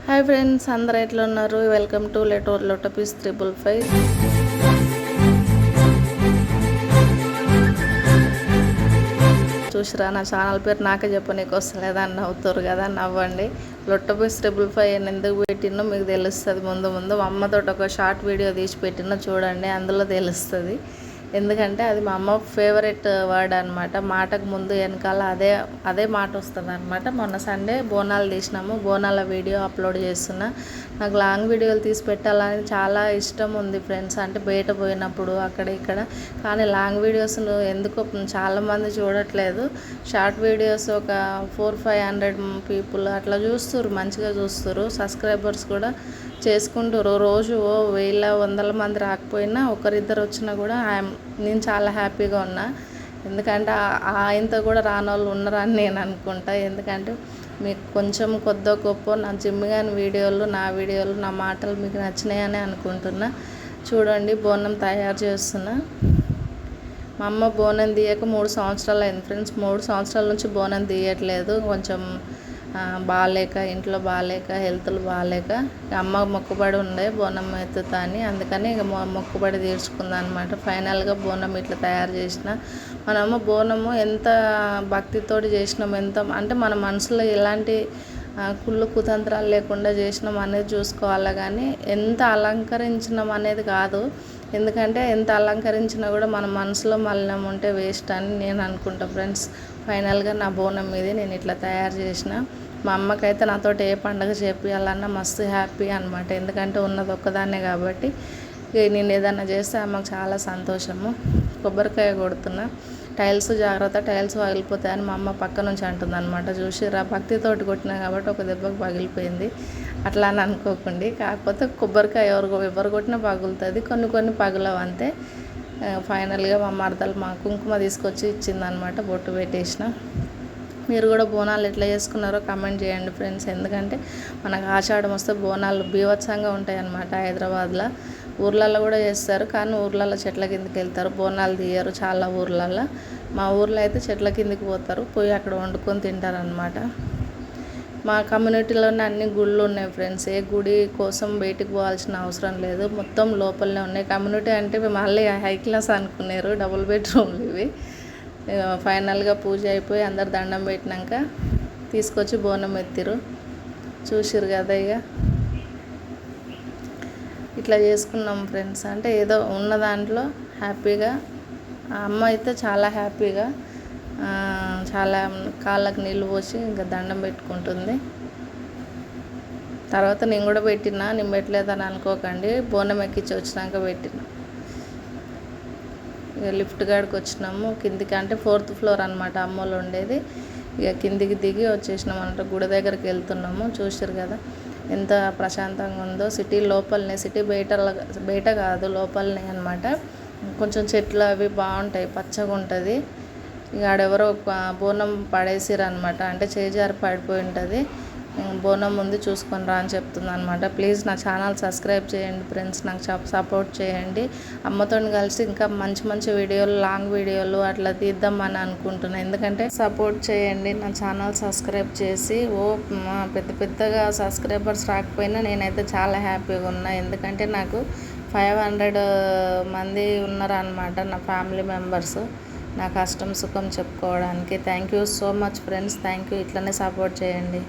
Hi friends, అందరు ఎట్లా ఉన్నారు? వెల్కమ్ టు లోటపీస్ 555. చూసిరా, నా ఛానల్ పేరు నాకే చెప్పనీకి వస్తలేదా అని నవ్వుతారు కదా, నవ్వండి. లోటపీస్ 555 ఎందుకు పెట్టినో మీకు తెలుస్తుంది. ముందు మా అమ్మతో ఒక షార్ట్ వీడియో తీసి పెట్టినో చూడండి, అందులో తెలుస్తుంది. ఎందుకంటే అది మా అమ్మ ఫేవరెట్ వర్డ్ అనమాట. మాటకు ముందు వెనకాల అదే మాట వస్తుంది అనమాట. మొన్న సండే బోనాలు తీసినాము, బోనాల వీడియో అప్లోడ్ చేస్తున్నా. నాకు లాంగ్ వీడియోలు తీసి పెట్టాలని చాలా ఇష్టం ఉంది ఫ్రెండ్స్, అంటే బయట పోయినప్పుడు అక్కడ ఇక్కడ. కానీ లాంగ్ వీడియోస్ ఎందుకో చాలామంది చూడట్లేదు. షార్ట్ వీడియోస్ ఒక 400-500 పీపుల్ అట్లా చూస్తారు, మంచిగా చూస్తారు. సబ్స్క్రైబర్స్ కూడా చేసుకుంటారు. రోజు 1000-100 మంది రాకపోయినా ఒకరిద్దరు వచ్చినా కూడా నేను చాలా హ్యాపీగా ఉన్నా. ఎందుకంటే ఆయనతో కూడా రానోళ్ళు ఉన్నారని నేను అనుకుంటా. ఎందుకంటే మీకు కొంచెం కొద్దో గొప్ప నా జిమ్ కానీ వీడియోలు, నా వీడియోలు, నా మాటలు మీకు నచ్చినాయని అనుకుంటున్నా. చూడండి, బోనం తయారు చేస్తున్నా. మా అమ్మ బోనం తీయక 3 సంవత్సరాలు అయింది ఫ్రెండ్స్. 3 సంవత్సరాల నుంచి బోనం తీయట్లేదు. కొంచెం బాగాలేక, ఇంట్లో బాగాలేక, హెల్త్లు బాగాలేక అమ్మ మొక్కుబడి ఉండే బోనం ఎత్తుతా అని, అందుకని ఇక మొక్కుబడి తీర్చుకుంది అనమాట. ఫైనల్గా బోనం ఇట్లా తయారు చేసిన. మనమ్మ బోనము ఎంత భక్తితోటి చేసినాం, ఎంత అంటే మన మనసులో ఎలాంటి కుళ్ళు కుతంత్రాలు లేకుండా చేసినాం అనేది చూసుకోవాలి. కానీ ఎంత అలంకరించినాం అనేది కాదు. ఎందుకంటే ఎంత అలంకరించినా కూడా మన మనసులో మలినం ఉంటే వేస్ట్ అని నేను అనుకుంటా ఫ్రెండ్స్. ఫైనల్గా నా బోనం మీద నేను ఇట్లా తయారు చేసిన. మా అమ్మకైతే నాతోటి ఏ పండుగ చేపియాలన్నా మస్తు హ్యాపీ అనమాట. ఎందుకంటే ఉన్నది ఒక్కదాన్నే కాబట్టి నేను ఏదైనా చేస్తే అమ్మకు చాలా సంతోషము. కొబ్బరికాయ కొడుతున్నా. టైల్స్ జాగ్రత్త, టైల్స్ పగిలిపోతాయని మా అమ్మ పక్క నుంచి అంటుంది అనమాట. చూసిరా, భక్తితోటి కొట్టినా కాబట్టి ఒక దెబ్బకు పగిలిపోయింది. అట్లా అని అనుకోకండి. కాకపోతే కొబ్బరికాయ ఎవరు కొట్టినా పగులుతుంది, కొన్ని పగులవు అంతే. ఫైనల్గా మా మరదలు మా కుంకుమ తీసుకొచ్చి ఇచ్చిందనమాట. బొట్టు పెట్టేసిన. మీరు కూడా బోనాలు ఎట్లా చేసుకున్నారో కామెంట్ చేయండి ఫ్రెండ్స్. ఎందుకంటే మనకు ఆషాఢం వస్తే బోనాలు బీభత్సంగా ఉంటాయి అన్నమాట. హైదరాబాద్లో ఊర్లలో కూడా చేస్తారు, కానీ ఊర్లలో చెట్ల కిందకి వెళ్తారు, బోనాలు తీయరు చాలా ఊర్లలో. మా ఊర్లో అయితే చెట్ల కిందకి పోతారు, పోయి అక్కడ వండుకొని తింటారనమాట. మా కమ్యూనిటీలోనే అన్ని గుళ్ళు ఉన్నాయి ఫ్రెండ్స్. ఏ గుడి కోసం బయటికి పోవాల్సిన అవసరం లేదు, మొత్తం లోపలనే ఉన్నాయి. కమ్యూనిటీ అంటే మళ్ళీ హై క్లాస్ అనుకున్నారు, డబుల్ బెడ్రూమ్లు ఇవి. ఫైనల్గా పూజ అయిపోయి అందరు దండం పెట్టినాక తీసుకొచ్చి బోనం ఎత్తిరు. చూసిరు కదా, ఇట్లా చేసుకున్నాం ఫ్రెండ్స్. అంటే ఏదో ఉన్న దాంట్లో హ్యాపీగా. అమ్మ అయితే చాలా హ్యాపీగా చాలా కాళ్ళకు నీళ్ళు పోసి ఇంకా దండం పెట్టుకుంటుంది. తర్వాత నేను కూడా పెట్టినా, నేను పెట్టలేదని అనుకోకండి. బోనం ఎక్కించి వచ్చినాక పెట్టిన. ఇక లిఫ్ట్ కాడికి వచ్చినాము కిందికి, అంటే 4th ఫ్లోర్ అనమాట అమ్మోళ్ళు ఉండేది. ఇక కిందికి దిగి వచ్చేసినాం అన్నమాట. గుడి దగ్గరికి వెళ్తున్నాము. చూసారు కదా ఎంత ప్రశాంతంగా ఉందో. సిటీ లోపలనే, సిటీ బయట కాదు, లోపలనే అనమాట. కొంచెం చెట్లు అవి బాగుంటాయి, పచ్చగా ఉంటుంది. ఇక ఆడెవరో బోనం పడేసిరు అనమాట, అంటే చేజారి పడిపోయి ఉంటుంది. బోనం ఉంది చూసుకొని రా అని చెప్తుంది అనమాట. ప్లీజ్ నా ఛానల్ సబ్స్క్రైబ్ చేయండి ఫ్రెండ్స్, నాకు సపోర్ట్ చేయండి. అమ్మతో కలిసి ఇంకా మంచి వీడియోలు, లాంగ్ వీడియోలు అట్లా తీద్దామని అనుకుంటున్నాను. ఎందుకంటే సపోర్ట్ చేయండి, నా ఛానల్ సబ్స్క్రైబ్ చేసి. పెద్దగా సబ్స్క్రైబర్స్ రాకపోయినా నేనైతే చాలా హ్యాపీగా ఉన్నా. ఎందుకంటే నాకు 500 మంది ఉన్నారనమాట నా ఫ్యామిలీ మెంబర్స్, నా కష్టం సుఖం చెప్పుకోవడానికి. Thank you so much friends, thank you. ఇట్లనే సపోర్ట్ చేయండి.